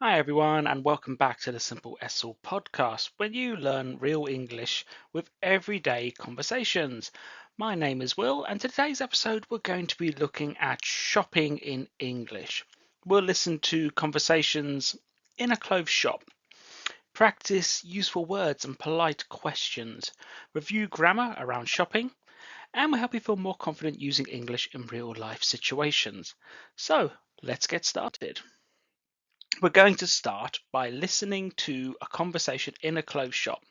Hi, everyone, and welcome back to the Simple-ESL Podcast, where you learn real English with everyday conversations. My name is Will, and today's episode we're going to be looking at shopping in English. We'll listen to conversations in a clothes shop, practice useful words and polite questions, review grammar around shopping, and we'll help you feel more confident using English in real life situations. So, let's get started. We're going to start by listening to a conversation in a clothes shop.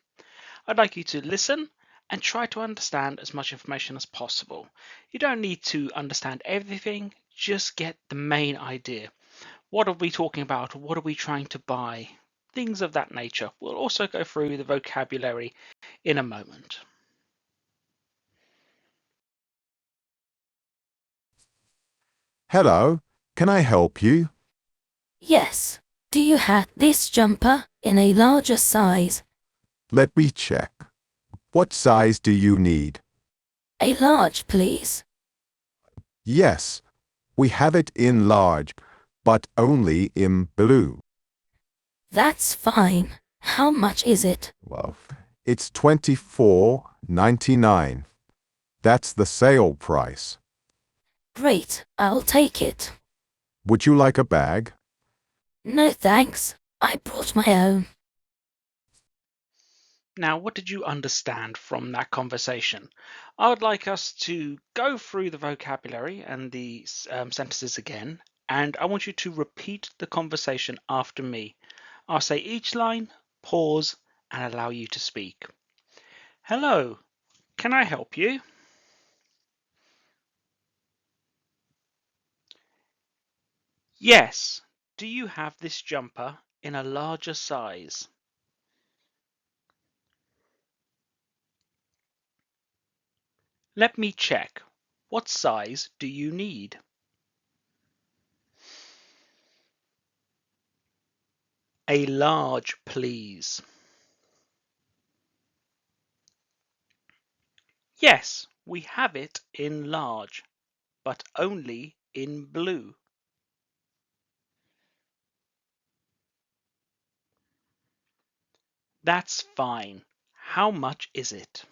I'd like you to listen and try to understand as much information as possible. You don't need to understand everything, just get the main idea. What are we talking about? What are we trying to buy? Things of that nature. We'll also go through the vocabulary in a moment. Hello, can I help you? Yes. Do you have this jumper in a larger size? Let me check. What size do you need? A large, please. Yes, we have it in large, but only in blue. That's fine. How much is it? Well, it's $24.99. That's the sale price. Great, I'll take it. Would you like a bag? No thanks. I brought my own. Now, what did you understand from that conversation? I would like us to go through the vocabulary and the sentences again, and I want you to repeat the conversation after me. I'll say each line, pause, and allow you to speak. Hello, can I help you? Yes, do you have this jumper in a larger size? Let me check. What size do you need? A large, please. Yes, we have it in large, but only in blue. That's fine. How much is it?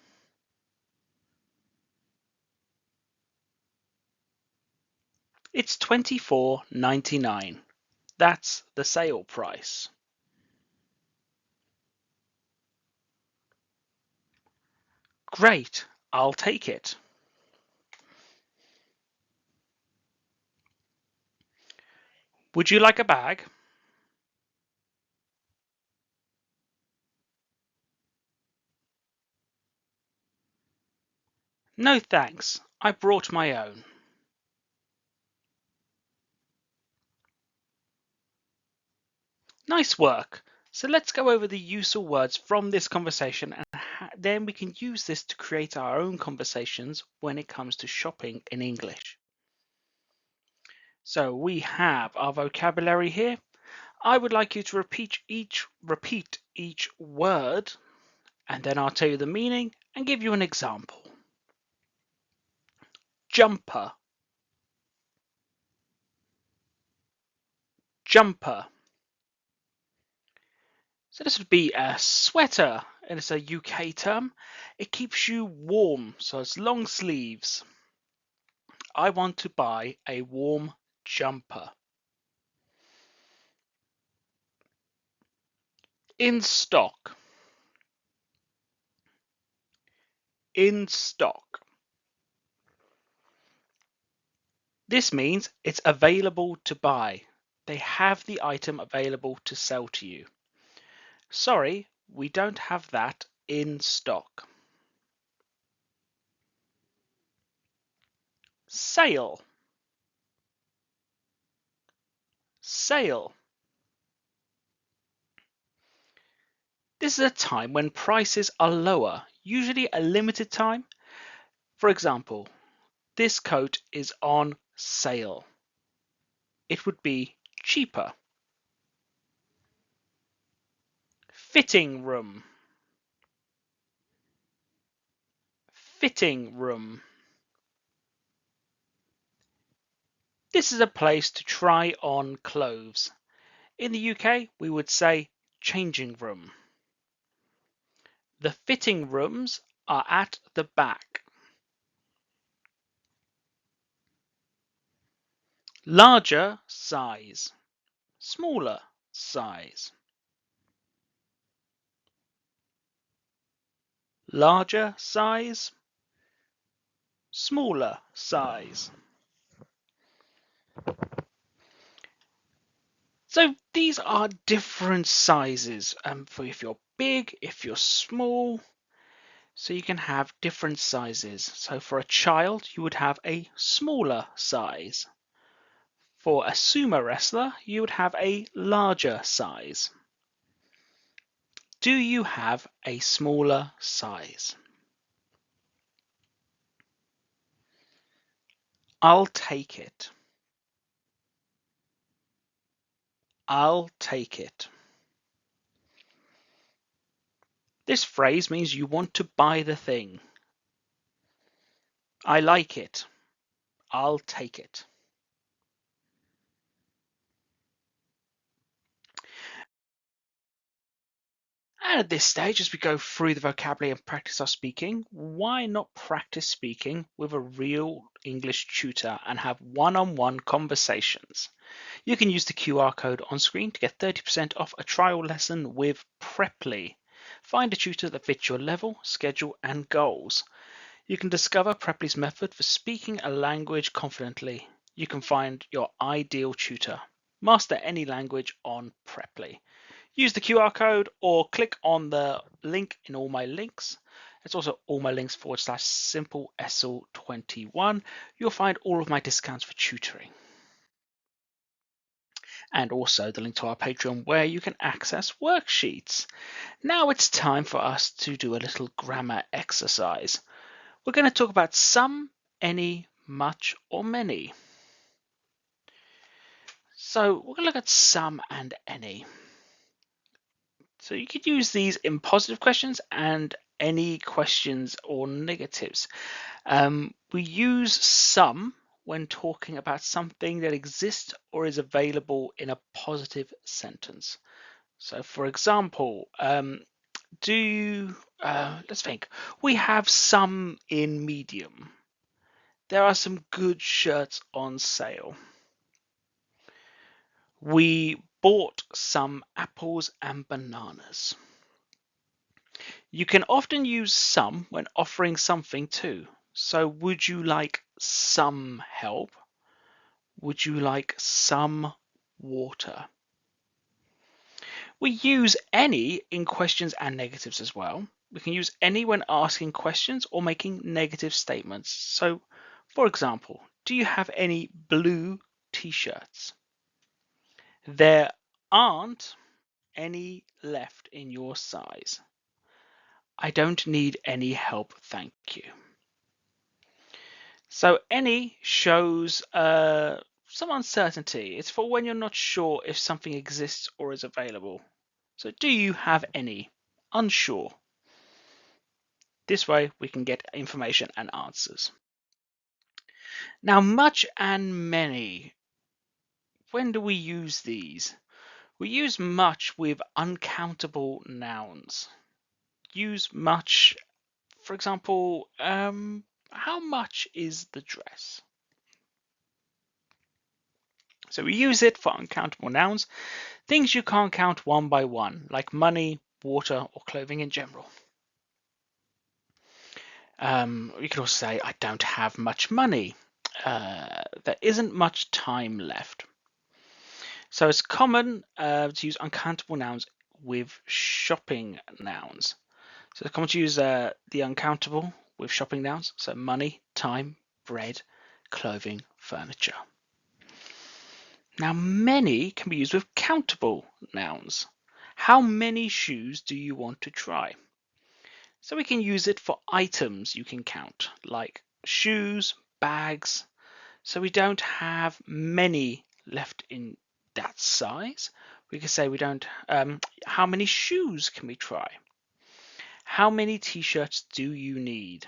It's $24.99. That's the sale price. Great, I'll take it. Would you like a bag? No thanks. I brought my own. Nice work. So let's go over the useful words from this conversation and then we can use this to create our own conversations when it comes to shopping in English. So we have our vocabulary here. I would like you to repeat each word, and then I'll tell you the meaning and give you an example. Jumper, jumper. So this would be a sweater, and it's a UK term. It keeps you warm, so it's long sleeves. I want to buy a warm jumper. In stock, in stock. This means it's available to buy. They have the item available to sell to you. Sorry, we don't have that in stock. Sale, sale. This is a time when prices are lower, usually a limited time. For example, this coat is on sale. It would be cheaper. Fitting room, fitting room. This is a place to try on clothes. In the UK, we would say changing room. The fitting rooms are at the back. Larger size, smaller size. Larger size, smaller size. So these are different sizes for if you're big, if you're small. So you can have different sizes. So for a child, you would have a smaller size. For a sumo wrestler, you would have a larger size. Do you have a smaller size? I'll take it. I'll take it. This phrase means you want to buy the thing. I like it. I'll take it. And at this stage, as we go through the vocabulary and practice our speaking, why not practice speaking with a real English tutor and have one-on-one conversations? You can use the QR code on screen to get 30% off a trial lesson with Preply. Find a tutor that fits your level, schedule, and goals. You can discover Preply's method for speaking a language confidently. You can find your ideal tutor. Master any language on Preply. Use the QR code or click on the link in all my links. It's also all my links /Simple-ESL21. You'll find all of my discounts for tutoring. And also the link to our Patreon where you can access worksheets. Now it's time for us to do a little grammar exercise. We're going to talk about some, any, much, or many. So we're going to look at some and any. So you could use these in positive questions and any questions or negatives. We use some when talking about something that exists or is available in a positive sentence. So for example, let's think, we have some in medium. There are some good shirts on sale. We bought some apples and bananas. You can often use some when offering something too. So would you like some help? Would you like some water? We use any in questions and negatives as well. We can use any when asking questions or making negative statements. So, for example, do you have any blue t-shirts? There aren't any left in your size. I don't need any help, thank you. So any shows some uncertainty. It's for when you're not sure if something exists or is available. So do you have any? Unsure. This way we can get information and answers. Now much and many. When do we use these? We use much with uncountable nouns. Use much, for example, how much is the dress? So we use it for uncountable nouns, things you can't count one by one, like money, water, or clothing in general. You could also say, I don't have much money. There isn't much time left. So it's common to use uncountable nouns with shopping nouns. So it's common to use the uncountable with shopping nouns. So money, time, bread, clothing, furniture. Now many can be used with countable nouns. How many shoes do you want to try? So we can use it for items you can count, like shoes, bags. So we don't have many left in that size. We could say we don't, how many shoes can we try? How many t-shirts do you need?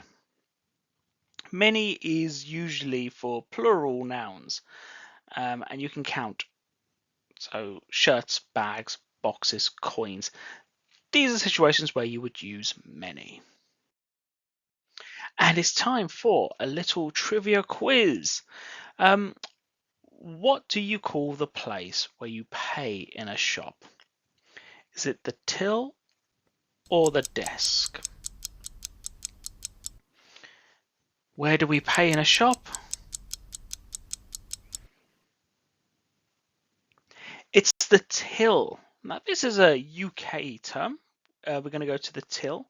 Many is usually for plural nouns, and you can count So shirts, bags, boxes, coins. These are situations where you would use many. And it's time for a little trivia quiz. What do you call the place where you pay in a shop? Is it the till or the desk? Where do we pay in a shop? It's the till. Now, this is a UK term. We're going to go to the till,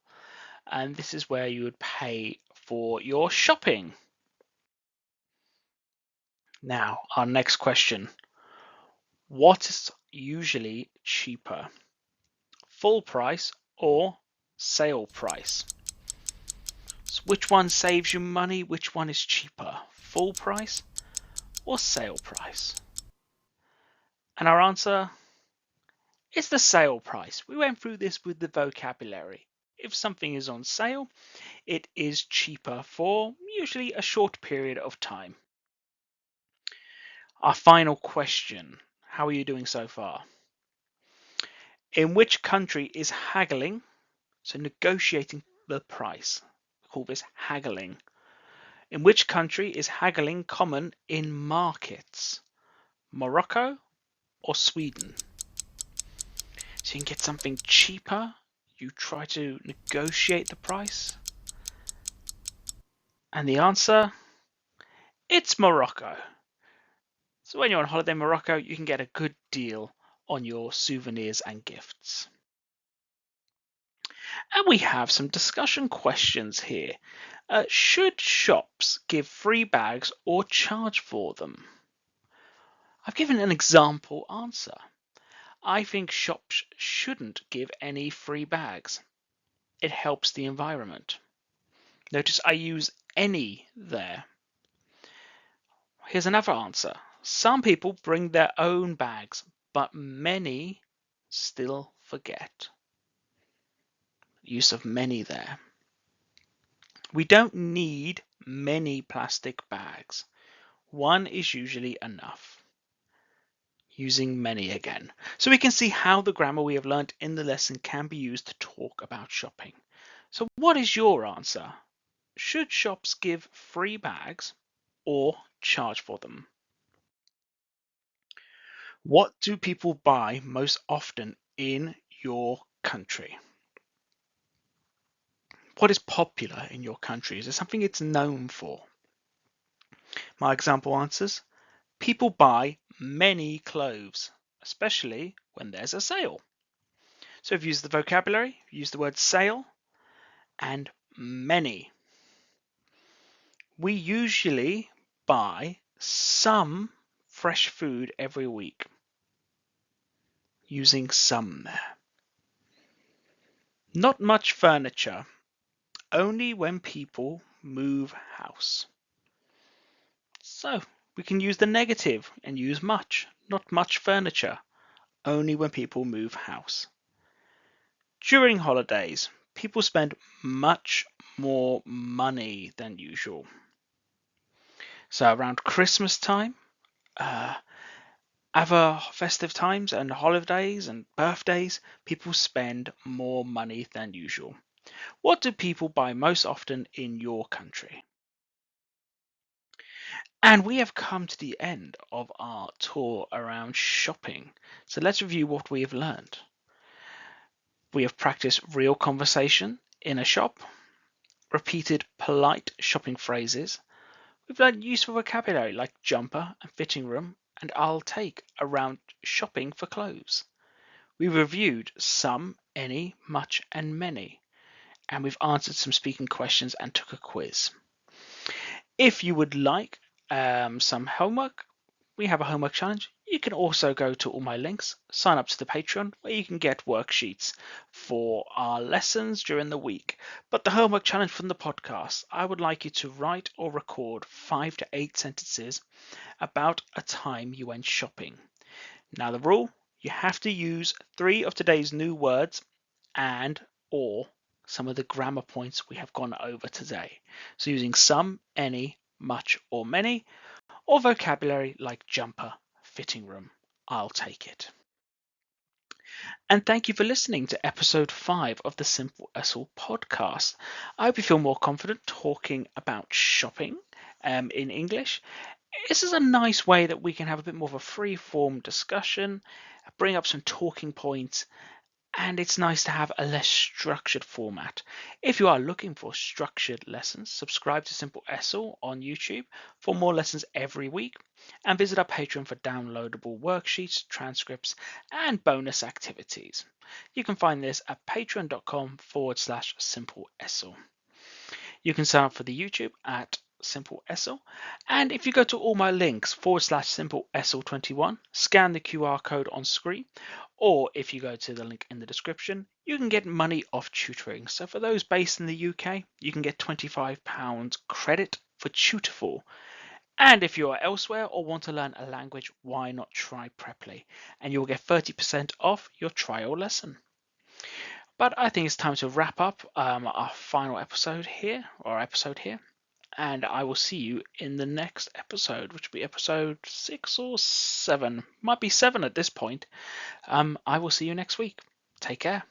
and this is where you would pay for your shopping. Now, our next question. What is usually cheaper? Full price or sale price? So which one saves you money? Which one is cheaper? Full price or sale price? And our answer is the sale price. We went through this with the vocabulary. If something is on sale, it is cheaper for usually a short period of time. Our final question. How are you doing so far? In which country is haggling, so negotiating the price? We call this haggling. In which country is haggling common in markets? Morocco or Sweden? So you can get something cheaper, you try to negotiate the price. And the answer, it's Morocco. So when you're on holiday in Morocco, you can get a good deal on your souvenirs and gifts. And we have some discussion questions here. Should shops give free bags or charge for them? I've given an example answer. I think shops shouldn't give any free bags. It helps the environment. Notice I use any there. Here's another answer. Some people bring their own bags, but many still forget. Use of many there. We don't need many plastic bags. One is usually enough. Using many again. So we can see how the grammar we have learnt in the lesson can be used to talk about shopping. So what is your answer? Should shops give free bags or charge for them? What do people buy most often in your country? What is popular in your country? Is there something it's known for? My example answers: people buy many clothes, especially when there's a sale. So we've used the vocabulary, used the word sale and many. We usually buy some fresh food every week. Using some there. Not much furniture. Only when people move house. So we can use the negative and use much. Not much furniture. Only when people move house. During holidays, people spend much more money than usual. So around Christmas time, other festive times and holidays and birthdays, people spend more money than usual. What do people buy most often in your country? And we have come to the end of our tour around shopping. So let's review what we have learned. We have practiced real conversation in a shop, repeated polite shopping phrases. We've learned useful vocabulary like jumper and fitting room and I'll take around shopping for clothes. We reviewed some, any, much, and many, and we've answered some speaking questions and took a quiz. If you would like some homework, we have a homework challenge. You can also go to all my links, sign up to the Patreon, where you can get worksheets for our lessons during the week. But the homework challenge from the podcast, I would like you to write or record 5 to 8 sentences about a time you went shopping. Now the rule, you have to use 3 of today's new words and or some of the grammar points we have gone over today. So using some, any, much, or many, or vocabulary like jumper, fitting room, I'll take it. And thank you for listening to episode 5 of the Simple-ESL podcast. I hope you feel more confident talking about shopping in English. This is a nice way that we can have a bit more of a free-form discussion, bring up some talking points, and it's nice to have a less structured format. If you are looking for structured lessons, subscribe to Simple-ESL on YouTube for more lessons every week, and visit our Patreon for downloadable worksheets, transcripts, and bonus activities. You can find this at patreon.com/SimpleESL. You can sign up for the YouTube at Simple-ESL. And if you go to all my links /SimpleESL21, scan the QR code on screen, or if you go to the link in the description, you can get money off tutoring. So for those based in the UK, you can get £25 credit for Tutorful. And if you are elsewhere or want to learn a language, why not try Preply? And you'll get 30% off your trial lesson. But I think it's time to wrap up our final episode here, and I will see you in the next episode, which will be episode 6 or 7. Might be 7 at this point. I will see you next week. Take care.